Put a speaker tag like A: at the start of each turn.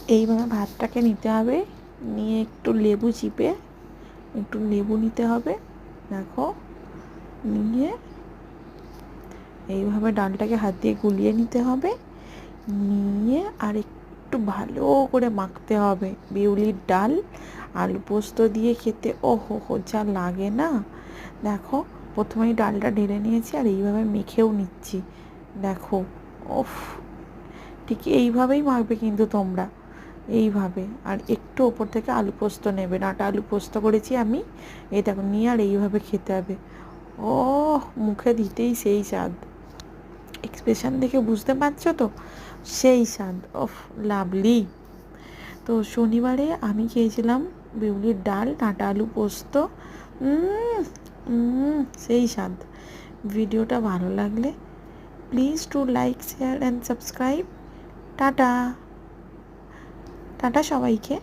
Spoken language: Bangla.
A: এইভাবে ভাতটাকে নিতে হবে, নিয়ে একটু লেবু চিপে একটু লেবু নিতে হবে, দেখো, নিয়ে এইভাবে ডালটাকে হাত দিয়ে গুলিয়ে নিতে হবে, নিয়ে আর একটু ভালো করে মাখতে হবে। বিউলির ডাল আলু পোস্ত দিয়ে খেতে ওহো হো যা লাগে না। দেখো, প্রথমেই ডালটা ঢেলে নিয়েছি আর এইভাবে মেখেও নিচ্ছি, দেখো। ওফ, ঠিক এইভাবেই মাখবে কিন্তু তোমরা, এইভাবে। আর একটু ওপর থেকে আলু পোস্ত নেবে, ডাঁটা আলু পোস্ত করেছি আমি, এই দেখো, নিয়ে আর এইভাবে খেতে হবে। ও, মুখে দিতেই সেই স্বাদ, এক্সপ্রেশন দেখে বুঝতে পারছো তো, সেই স্বাদ। Of, lovely. তো শনিবারে আমি খেয়েছিলাম বিউলির ডাল, ডাঁটা আলু পোস্ত। সেই স্বাদ। ভিডিওটা ভালো লাগলে please to like, share and subscribe. Tata. Tata সবাইকে।